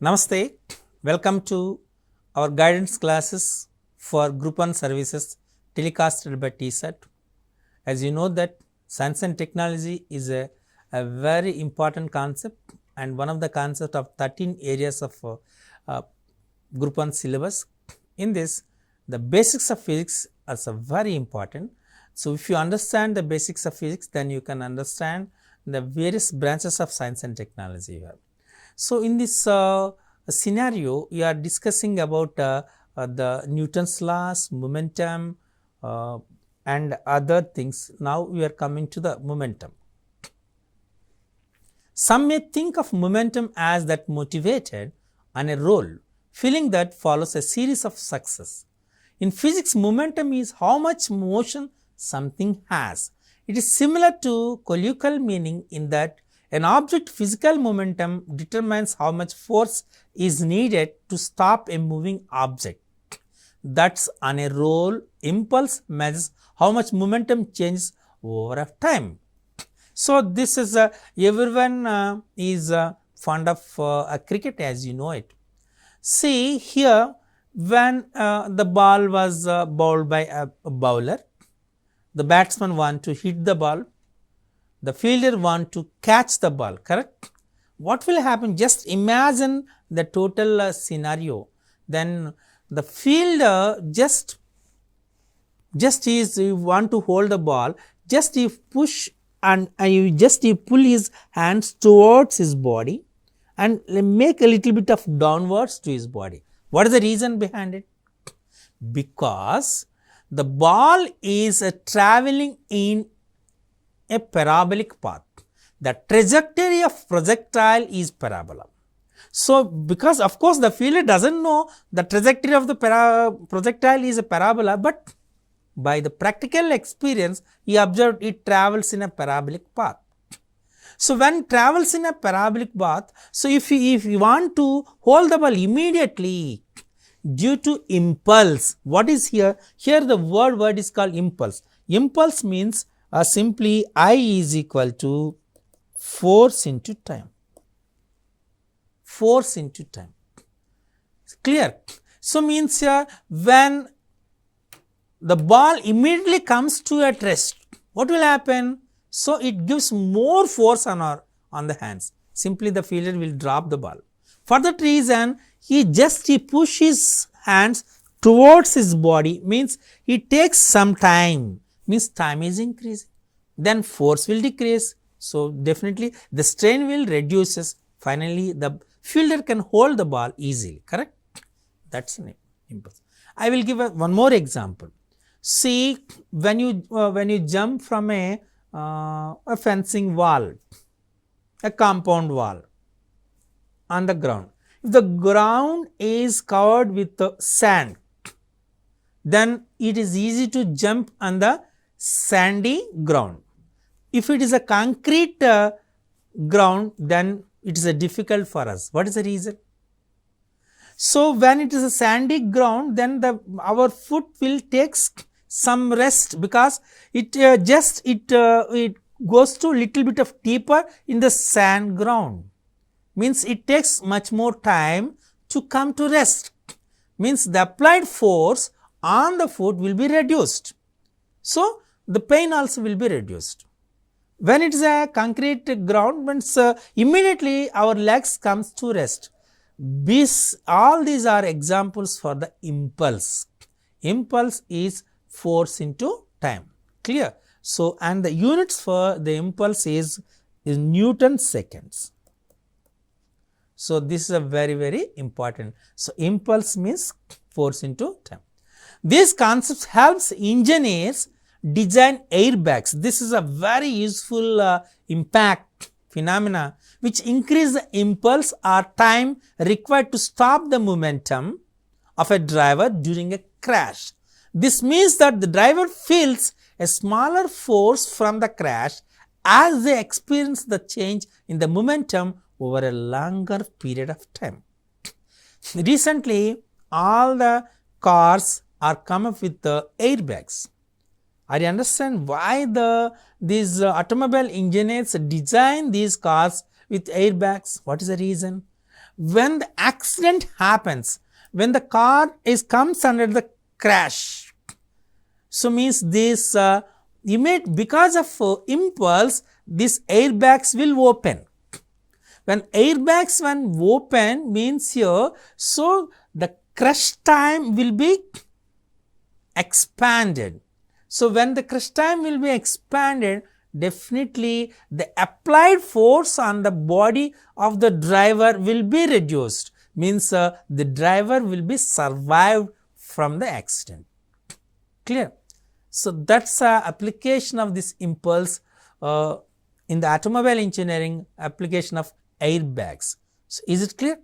Namaste, welcome to our guidance classes for Group 1 services telecasted by 𝗬𝗏. As you know that science and technology is a very important concept and one of the concepts of 13 areas of Group 1 syllabus. In this, the basics of physics are very important. So, if you understand the basics of physics, then you can understand the various branches of science and technology you have. So, in this scenario, we are discussing about the Newton's laws, momentum and other things. Now, we are coming to the momentum. Some may think of momentum as that motivated on a roll, feeling that follows a series of success. In physics, momentum is how much motion something has. It is similar to colloquial meaning in that an object's physical momentum determines how much force is needed to stop a moving object. That's on a roll. Impulse measures how much momentum changes over time. So, this is everyone is fond of cricket, as you know it. See here, when the ball was bowled by a bowler, the batsman want to hit the ball, the fielder want to catch the ball, correct? What will happen? Just imagine the total scenario. Then the fielder just is you want to hold the ball, just you push and you pull his hands towards his body and make a little bit of downwards to his body. What is the reason behind it? Because the ball is traveling in a parabolic path. The trajectory of projectile is parabola. So, because of course, the fielder does not know the trajectory of the projectile is a parabola, but by the practical experience, he observed it travels in a parabolic path. So, when it travels in a parabolic path, so if you want to hold the ball immediately due to impulse, what is here? Here the word is called impulse. Impulse means simply I is equal to force into time. Force into time. Clear? So, means here when the ball immediately comes to at rest, what will happen? So, it gives more force on the hands. Simply the fielder will drop the ball. For that reason, he pushes his hands towards his body, means it takes some time, means time is increasing, then force will decrease. So, definitely the strain will reduces, finally the fielder can hold the ball easily, correct? That is an impulse. I will give one more example. See, when you jump from a fencing wall, a compound wall on the ground. If the ground is covered with sand, then it is easy to jump on the sandy ground. If it is a concrete ground, then it is difficult for us. What is the reason? So, when it is a sandy ground, then our foot will take some rest, because it goes to little bit of deeper in the sand ground, means it takes much more time to come to rest, means the applied force on the foot will be reduced. So, the pain also will be reduced. When it is a concrete ground, means immediately our legs comes to rest. All these are examples for the impulse. Impulse is force into time, clear? So, and the units for the impulse is Newton seconds. So, this is a very important. So, impulse means force into time. These concepts helps engineers design airbags. This is a very useful impact phenomena which increase the impulse or time required to stop the momentum of a driver during a crash. This means that the driver feels a smaller force from the crash as they experience the change in the momentum over a longer period of time. Recently, all the cars are come up with the airbags. I understand why these automobile engineers design these cars with airbags. What is the reason? when the accident happens, when the car comes under the crash, so means this because of impulse, these airbags will open. When airbags open means here, so the crash time will be expanded. So when the crash time will be expanded, definitely the applied force on the body of the driver will be reduced, means the driver will be survived from the accident. Clear? So that's application of this impulse in the automobile engineering, application of airbags. So is it clear?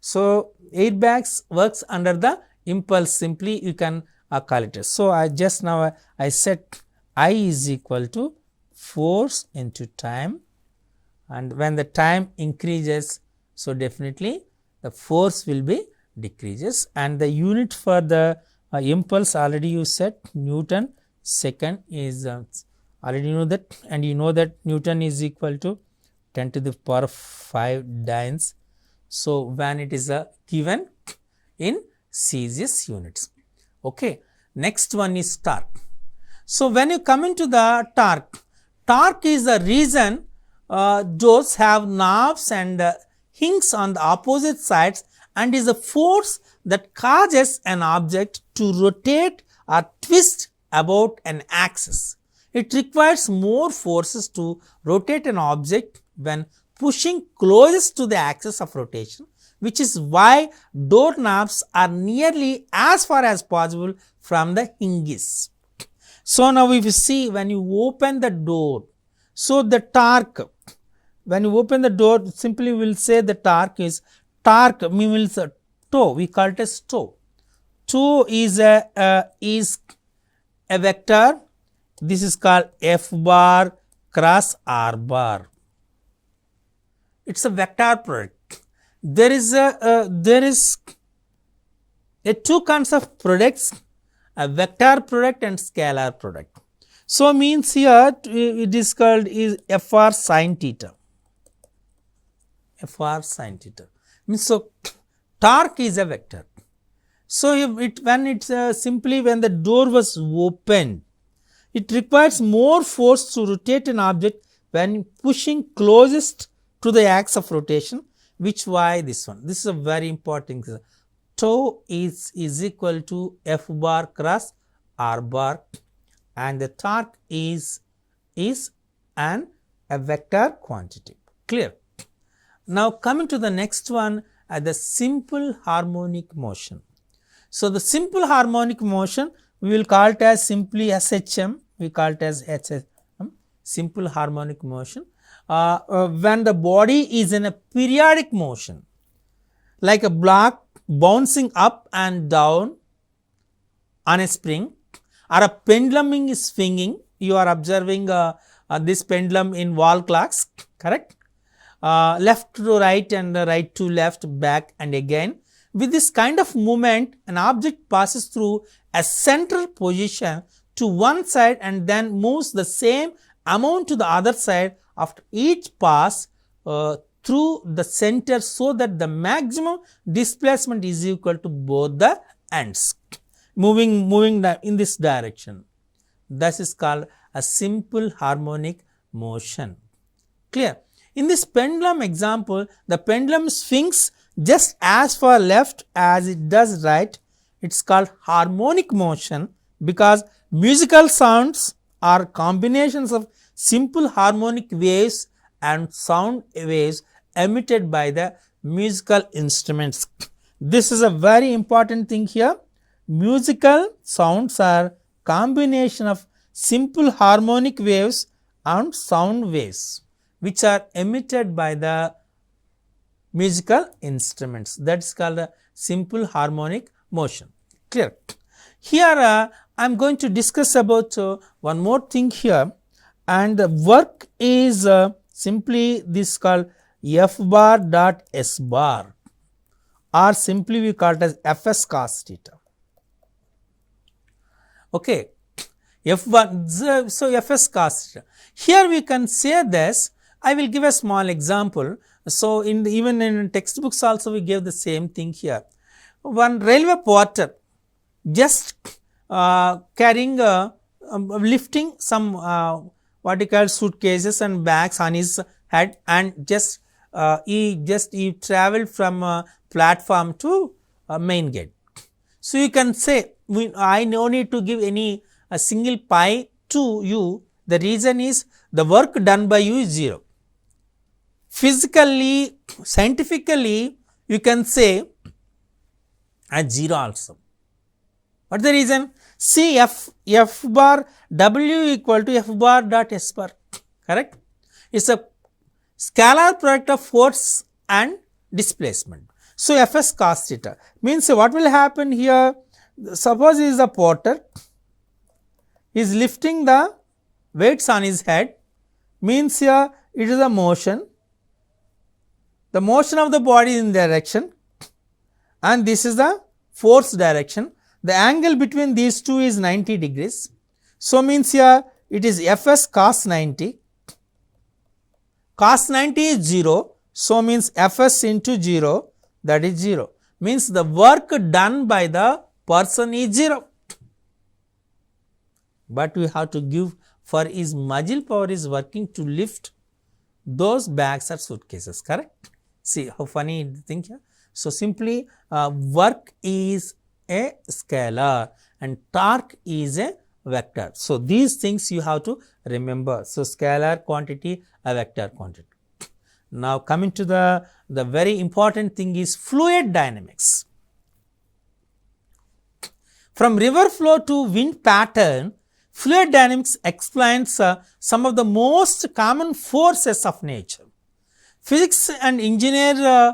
So airbags works under the impulse, simply you can call it. So I just now I set I is equal to force into time, and when the time increases, so definitely the force will be decreases, and the unit for the impulse already you set Newton second is already you know that, and you know that Newton is equal to 10 to the power 5 dynes. So when it is given in Celsius units. Okay. Next one is torque. So when you come into the torque is the reason doors have knobs and hinges on the opposite sides, and is a force that causes an object to rotate or twist about an axis. It requires more forces to rotate an object when pushing closest to the axis of rotation, which is why door knobs are nearly as far as possible from the hinges. So now if you see, when you open the door, so the torque, when you open the door, simply we will say the torque means toe, we call it as toe. Toe is a vector. This is called F bar cross R bar. It's a vector product. There is two kinds of products, a vector product and scalar product. So means here it is called is Fr sin theta. Fr sin theta means, so torque is a vector. So if simply when the door was opened, it requires more force to rotate an object when pushing closest to the axis of rotation, which why this one. This is a very important thing. Toe is equal to F bar cross R bar, and the torque is a vector quantity. Clear? Now coming to the next one, the simple harmonic motion. So the simple harmonic motion we will call it as simply SHM. We call it as HM, simple harmonic motion. When the body is in a periodic motion, like a block bouncing up and down on a spring, or a pendulum is swinging, you are observing this pendulum in wall clocks, correct? Left to right and right to left, back and again. With this kind of movement, an object passes through a central position to one side and then moves the same amount to the other side after each pass through the center, so that the maximum displacement is equal to both the ends, moving in this direction. This is called a simple harmonic motion. Clear? In this pendulum example, the pendulum swings just as far left as it does right. It's called harmonic motion because musical sounds are combinations of simple harmonic waves and sound waves emitted by the musical instruments. This is a very important thing here. Musical sounds are combination of simple harmonic waves and sound waves which are emitted by the musical instruments. That is called a simple harmonic motion. Clear? Here I am going to discuss about one more thing here, and the work is simply this called F bar dot S bar, or simply we call it as Fs cos theta. Okay, F bar, so Fs cos theta. Here we can say this, I will give a small example. So, even in textbooks also we gave the same thing here. One railway porter just carrying lifting some what you call suitcases and bags on his head, and he traveled from platform to main gate. So, you can say I no need to give any a single pi to you. The reason is the work done by you is 0. Physically, scientifically, you can say as 0 also. What is the reason? See, f bar w equal to f bar dot s bar, correct? It is a scalar product of force and displacement. So, Fs cos theta means what will happen here? Suppose he is a porter, he is lifting the weights on his head, means here it is a motion. The motion of the body in direction, and this is the force direction. The angle between these two is 90 degrees. So, means here it is Fs cos 90. Cos 90 is 0. So, means Fs into 0, that is 0. Means the work done by the person is 0. But we have to give for his muscle power is working to lift those bags or suitcases, correct? See how funny thing here. So, simply work is a scalar and torque is a vector. So, these things you have to remember. So, scalar quantity, a vector quantity. Now, coming to the very important thing is fluid dynamics. From river flow to wind pattern, fluid dynamics explains some of the most common forces of nature. Physics and engineer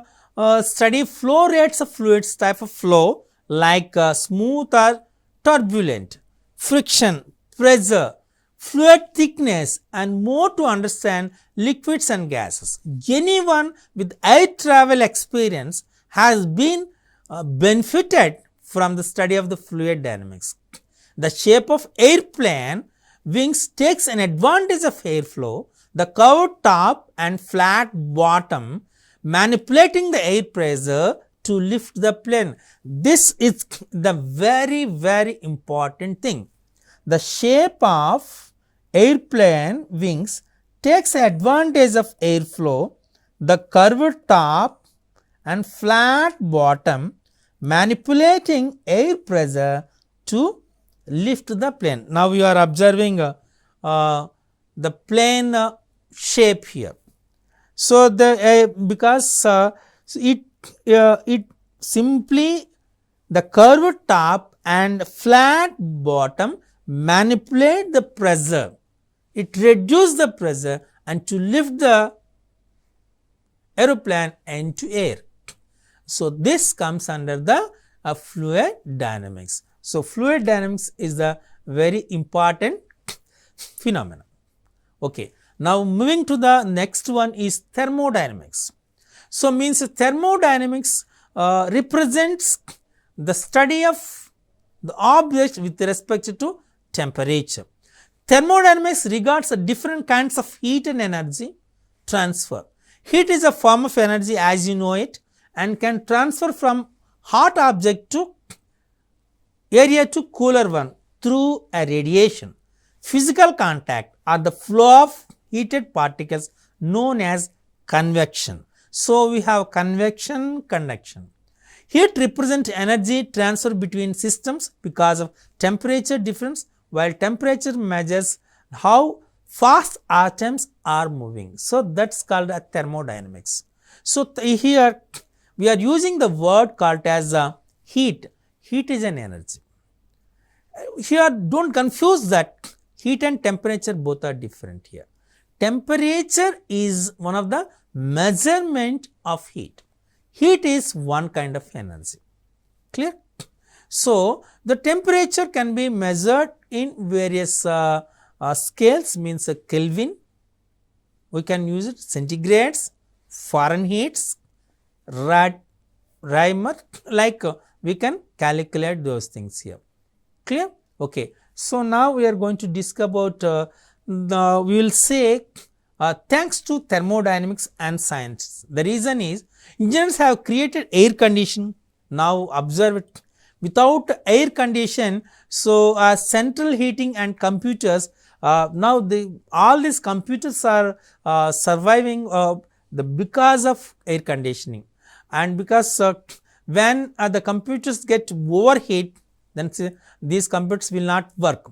study flow rates of fluids, type of flow like smooth or turbulent, friction, pressure, fluid thickness, and more to understand liquids and gases. Anyone with air travel experience has been benefited from the study of the fluid dynamics. The shape of airplane wings takes an advantage of airflow, the curved top and flat bottom manipulating the air pressure to lift the plane. This is the very important thing. The shape of airplane wings takes advantage of airflow, the curved top and flat bottom manipulating air pressure to lift the plane. Now, you are observing the plane shape here. So, because it simply the curved top and flat bottom manipulate the pressure, it reduces the pressure and to lift the aeroplane into air. So, this comes under the fluid dynamics. So, fluid dynamics is the very important phenomenon. Okay. Now, moving to the next one is thermodynamics. So, means thermodynamics represents the study of the object with respect to temperature. Thermodynamics regards the different kinds of heat and energy transfer. Heat is a form of energy as you know it and can transfer from hot object to area to cooler one through a radiation. Physical contact or the flow of heated particles known as convection. So, we have convection, conduction. Heat represents energy transfer between systems because of temperature difference, while temperature measures how fast atoms are moving. So, that is called a thermodynamics. So, here we are using the word called as heat. Heat is an energy. Here do not confuse that heat and temperature both are different here. Temperature is one of the measurement of heat. Heat is one kind of energy. Clear? So, the temperature can be measured in various scales, means Kelvin, we can use it, centigrades, Fahrenheit, Reimer, like we can calculate those things here. Clear? Okay. So, now we are going to discuss about we will say thanks to thermodynamics and science. The reason is engineers have created air conditioning. Now observe it. Without air condition, so central heating and computers, now all these computers are surviving because of air conditioning, and because when the computers get overheat, then these computers will not work.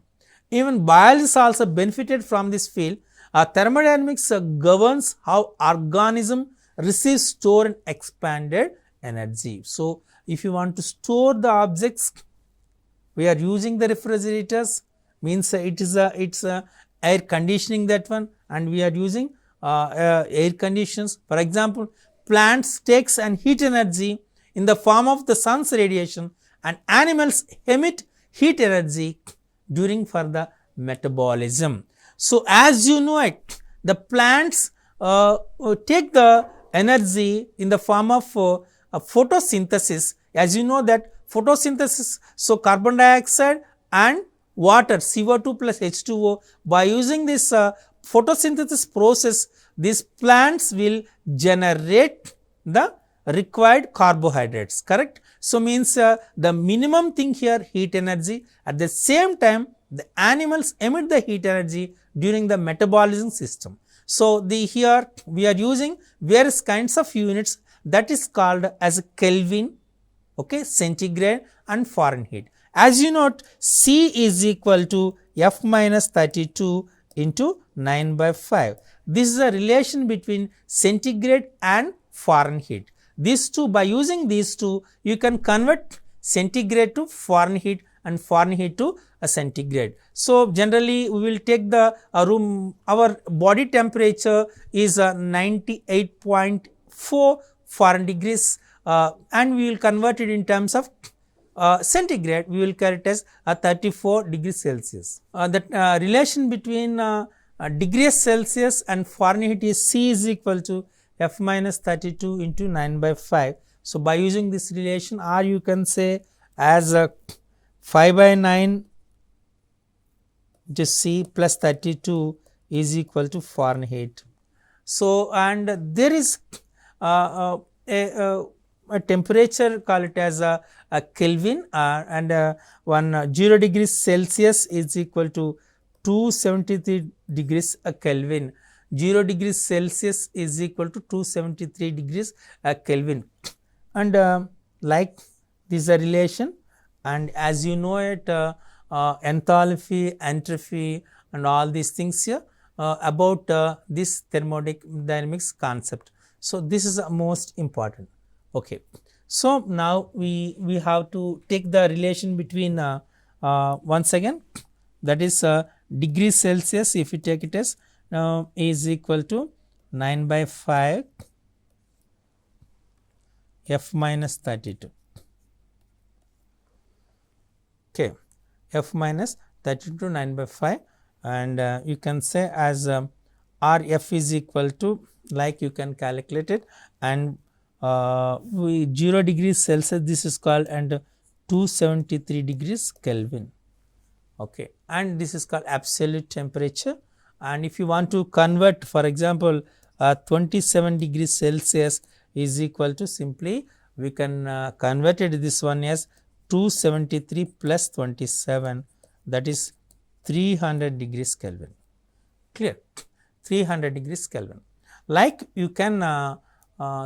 Even biologists also benefited from this field. Thermodynamics governs how organism receives, store and expanded energy. So if you want to store the objects, we are using the refrigerators, means it's a air conditioning, that one, and we are using air conditions. For example, plants takes and heat energy in the form of the sun's radiation, and animals emit heat energy during for the metabolism. So as you know it, the plants take the energy in the form of photosynthesis. As you know that photosynthesis, so carbon dioxide and water, CO2 plus H2O, by using this photosynthesis process, these plants will generate the required carbohydrates, correct. So means the minimum thing here, heat energy. At the same time, the animals emit the heat energy during the metabolism system. So here we are using various kinds of units, that is called as Kelvin, okay, centigrade and Fahrenheit. As you note, C is equal to F minus 32 into 9/5. This is a relation between centigrade and Fahrenheit. These two, by using these two, you can convert centigrade to Fahrenheit and Fahrenheit to a centigrade. So generally we will take the our body temperature is 98.4 Fahrenheit degrees, and we will convert it in terms of centigrade. We will carry it as 34 degrees Celsius. That relation between degrees Celsius and Fahrenheit is C is equal to F minus 32 into 9/5. So by using this relation, or you can say as 5/9 just C plus 32 is equal to Fahrenheit. So and there is a temperature, call it as a Kelvin, and 0 degrees Celsius is equal to 273 degrees Kelvin. 0 degrees Celsius is equal to 273 degrees Kelvin, and like this is a relation. And as you know it, enthalpy, entropy and all these things here about this thermodynamics concept. So this is most important. Okay. So now we have to take the relation between once again, that is degrees Celsius, if you take it as is equal to 9/5 F minus 32. Okay, F minus 32 9/5, and you can say as RF is equal to, like you can calculate it, and 0 degrees Celsius this is called, and 273 degrees Kelvin. Okay, and this is called absolute temperature. And if you want to convert, for example, 27 degrees Celsius is equal to, simply we can convert it this one as 273 plus 27, that is 300 degrees Kelvin. Clear? 300 degrees Kelvin. Like you can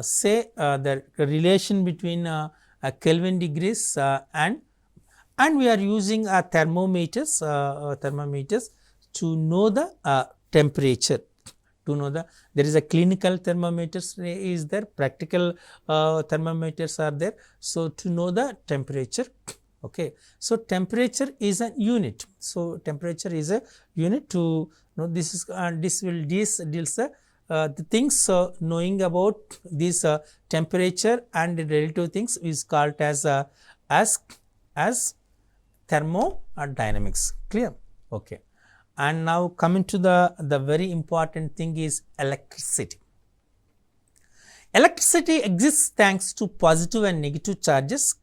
say the relation between Kelvin degrees and we are using thermometers to know the temperature. To know there is a clinical thermometers is there, practical thermometers are there. So to know the temperature. Okay, so temperature is a unit. So temperature is a unit to know. This is deals the things knowing about this temperature and relative things is called as thermodynamics. Clear? Okay. And now coming to the very important thing is electricity. Electricity exists thanks to positive and negative charges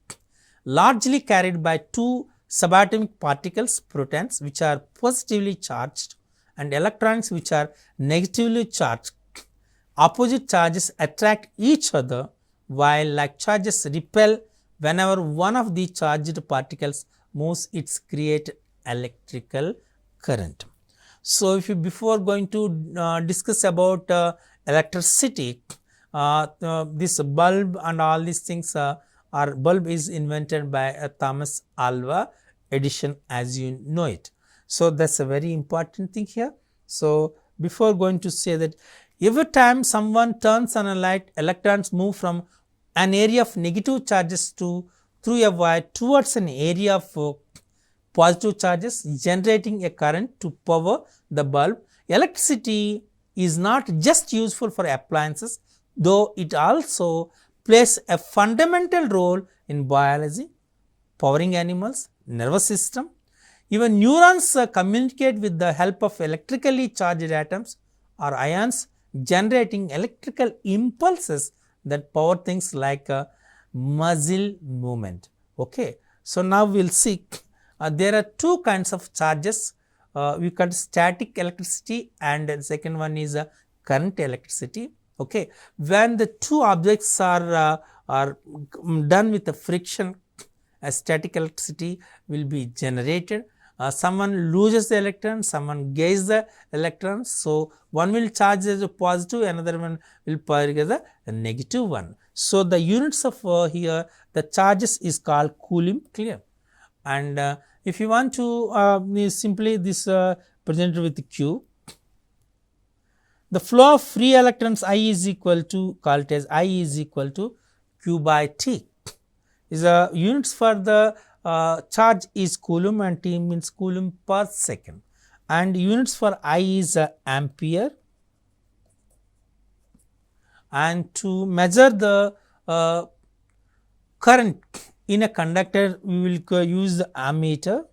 largely carried by two subatomic particles, protons, which are positively charged, and electrons which are negatively charged. Opposite charges attract each other while like charges repel whenever one of the charged particles moves. It creates electrical current. So, if you before going to discuss about electricity, this bulb and all these things our bulb is invented by Thomas Alva Edison, as you know it. So, that is a very important thing here. So, before going to say that every time someone turns on a light, electrons move from an area of negative charges through a wire towards an area of positive charges, generating a current to power the bulb. Electricity is not just useful for appliances, though it also plays a fundamental role in biology, powering animals, nervous system. Even neurons communicate with the help of electrically charged atoms or ions, generating electrical impulses that power things like muscle movement. Okay. So, now we will see there are two kinds of charges. We call static electricity and the second one is current electricity. Okay. When the two objects are done with a friction, a static electricity will be generated. Someone loses the electron, someone gains the electron. So, one will charge as a positive, another one will power as a negative one. So, the units of here the charges is called Coulomb, clear. And if you want to simply this presented with Q, the flow of free electrons I is equal to called as I is equal to Q by T is units for the charge is Coulomb and T means Coulomb per second, and units for I is ampere. And to measure the current in a conductor, we will use the ammeter.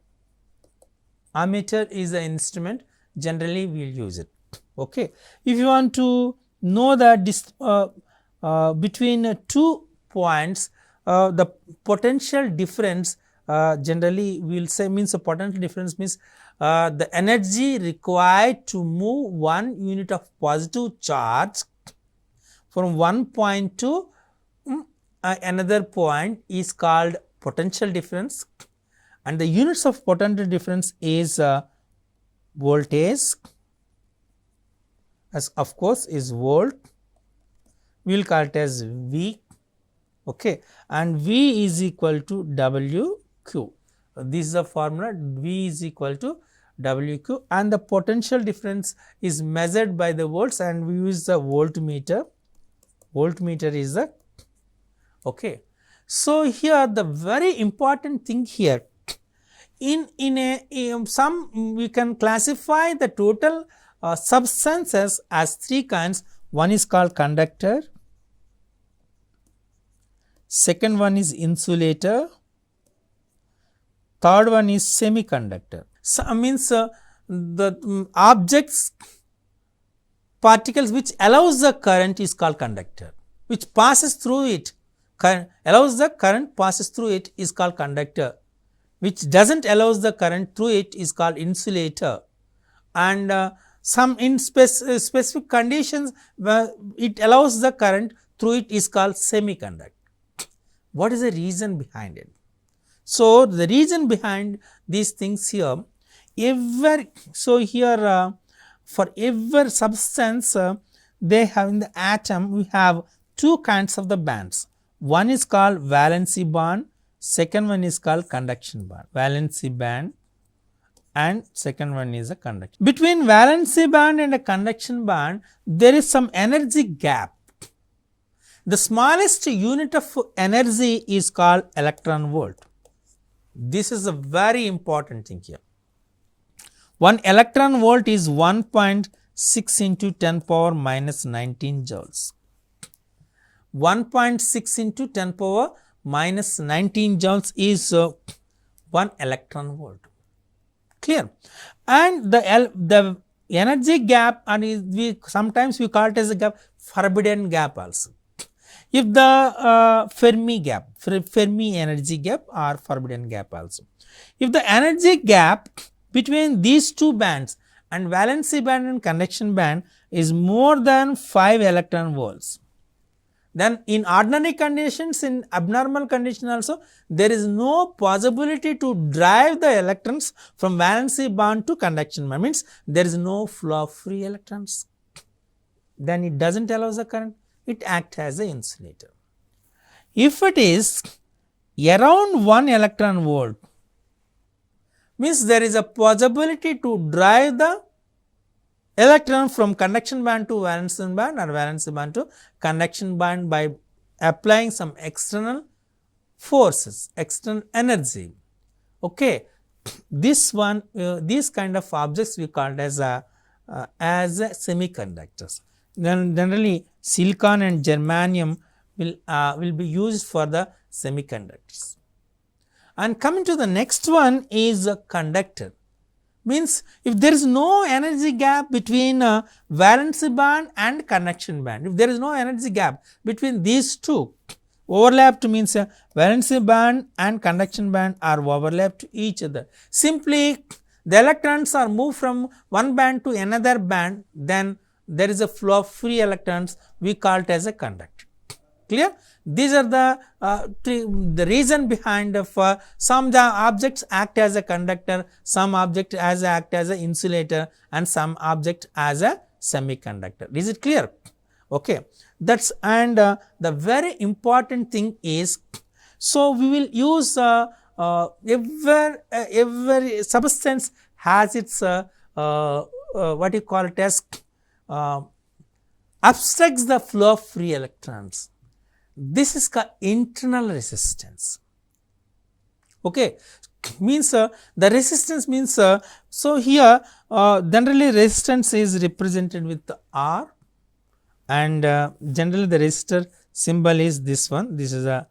Ammeter is the instrument, generally we will use it. Okay. If you want to know the between 2 points, the potential difference generally we will say means the potential difference means the energy required to move one unit of positive charge from one point to another point is called potential difference, and the units of potential difference is voltage, as of course is volt, we will call it as V, okay, and V is equal to WQ. This is the formula, V is equal to WQ, and the potential difference is measured by the volts, and we use the voltmeter. Voltmeter is the okay. So, here the very important thing here in some we can classify the total substances as 3 kinds. One is called conductor, second one is insulator, third one is semiconductor. So, means the objects particles which allows the current is called conductor, which passes through it allows the current passes through it is called conductor, which does not allows the current through it is called insulator, and some in specific conditions where it allows the current through it is called semiconductor. What is the reason behind it? So, the reason behind these things here, so here for every substance they have in the atom we have 2 kinds of the bands. One is called valency band, second one is called conduction band. Valency band and second one is a conduction. Between valency band and a conduction band there is some energy gap. The smallest unit of energy is called electron volt. This is a very important thing here. 1 electron volt is 1.6 into 10 power minus 19 joules. 1.6 into 10 power minus 19 joules is 1 electron volt, clear. And the energy gap, and we sometimes we call it as a gap, forbidden gap also. If the Fermi energy gap or forbidden gap also. If the energy gap between these 2 bands and valency band and conduction band is more than 5 electron volts, then in ordinary conditions, in abnormal condition also, there is no possibility to drive the electrons from valency band to conduction band, means there is no flow of free electrons, then it does not allow the current, it acts as an insulator. If it is around 1 electron volt, means there is a possibility to drive the electron from conduction band to valency band or valency band to conduction band by applying some external forces, external energy. Okay. This one, these kind of objects we called as a semiconductors. Then generally silicon and germanium will be used for the semiconductors. And coming to the next one is a conductor. Means if there is no energy gap between valency band and conduction band, if there is no energy gap between these two, overlapped means valency band and conduction band are overlapped to each other. Simply the electrons are moved from one band to another band, then there is a flow of free electrons, we call it as a conductor. Clear? These are the reason behind of some the objects act as a conductor, some object act as an insulator, and some object as a semiconductor. Is it clear? Okay. That's and the very important thing is, so we will use every substance has its what you call it as obstructs the flow of free electrons. This is called internal resistance. Okay, means the resistance means so here generally resistance is represented with the R, and generally the resistor symbol is this one. This is a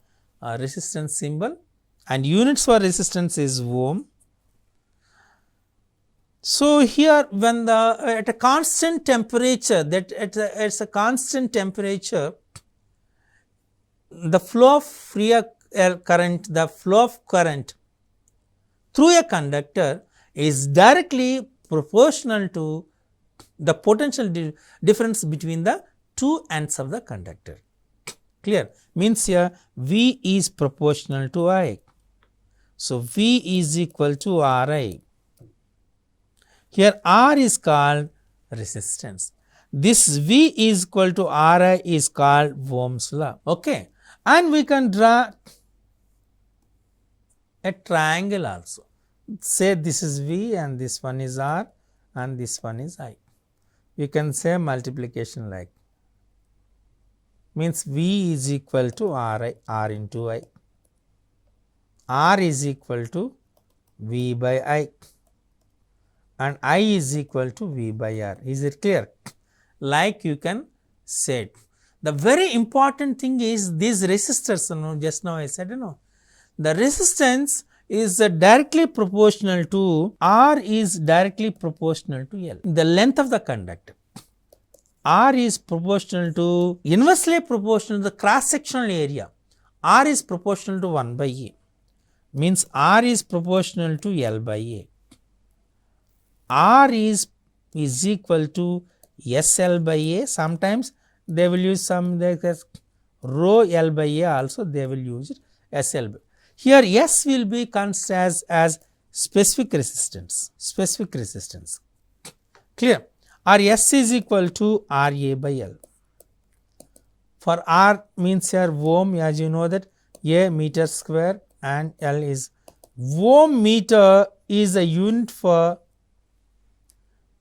resistance symbol, and units for resistance is ohm. So here when the at a constant temperature, that at a constant temperature, the flow of free current, the flow of current through a conductor is directly proportional to the potential difference between the two ends of the conductor. Clear? Means here V is proportional to I. So V is equal to Ri. Here R is called resistance. This V is equal to Ri is called Ohm's law. Okay. And we can draw a triangle also. Say this is V and this one is R and this one is I. You can say multiplication like, means V is equal to Ri, R into I. R is equal to V by I, and I is equal to V by R. Is it clear? Like you can say it. The very important thing is these resistors, just now I said, the resistance is directly proportional to, R is directly proportional to L, the length of the conductor. R is proportional to, inversely proportional to the cross sectional area. R is proportional to 1 by A, means R is proportional to L by A. R is equal to SL by A. Sometimes they will use some rho L by A also, they will use it SL by. Here S will be considered as specific resistance, clear, or S is equal to RA by L. For R means here ohm, as you know that A meter square and L is ohm meter is a unit for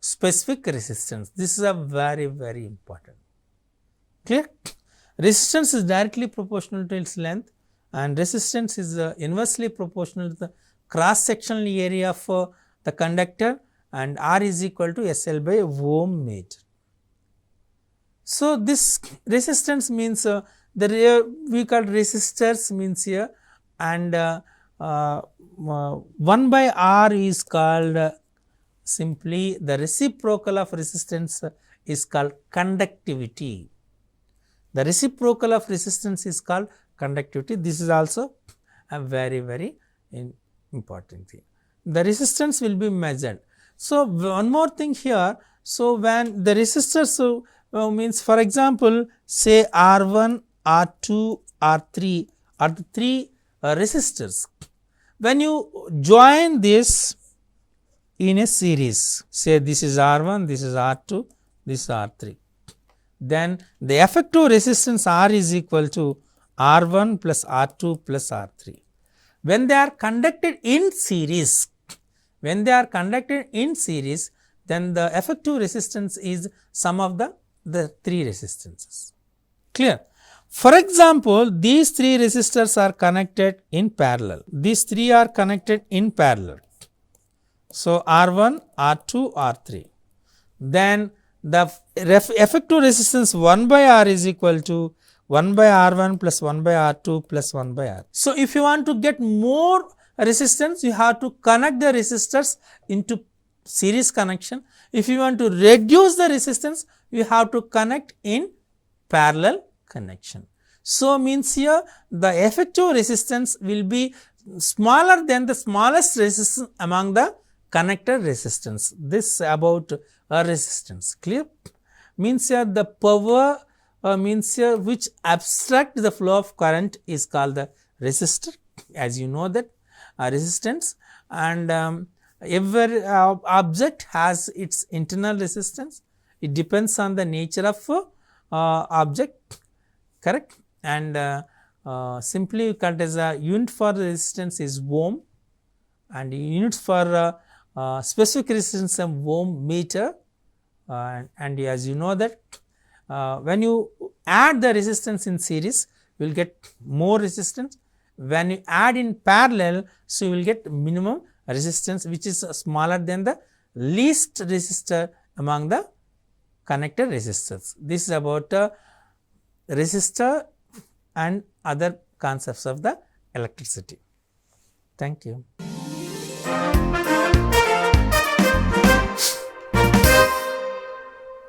specific resistance. This is a very, very important. Clear? Resistance is directly proportional to its length, and resistance is inversely proportional to the cross sectional area of the conductor, and R is equal to SL by ohm meter. So this resistance means we call resistors means here, and 1 by R is called simply the reciprocal of resistance is called conductivity. The reciprocal of resistance is called conductivity. This is also a very, very important thing. The resistance will be measured. So, one more thing here. So, when the resistors means, for example, say R1, R2, R3 are the 3 resistors. When you join this in a series, say this is R1, this is R2, this is R3, then the effective resistance R is equal to R1 plus R2 plus R3. When they are conducted in series, then the effective resistance is sum of the 3 resistances. Clear? For example, these 3 resistors are connected in parallel. These 3 are connected in parallel. So, R1, R2, R3. Then the effective resistance 1 by R is equal to 1 by R1 plus 1 by R2 plus 1 by R. So, if you want to get more resistance, you have to connect the resistors into series connection. If you want to reduce the resistance, you have to connect in parallel connection. So, means here the effective resistance will be smaller than the smallest resistance among the connected resistance. This about a resistance. Clear? Means here the power means here which abstract the flow of current is called the resistor, as you know that resistance, and every object has its internal resistance. It depends on the nature of object, correct, and simply cut as a unit for resistance is ohm, and units for specific resistance of ohm meter, and as you know that when you add the resistance in series, you will get more resistance. When you add in parallel, so you will get minimum resistance, which is smaller than the least resistor among the connected resistors. This is about resistor and other concepts of the electricity. Thank you.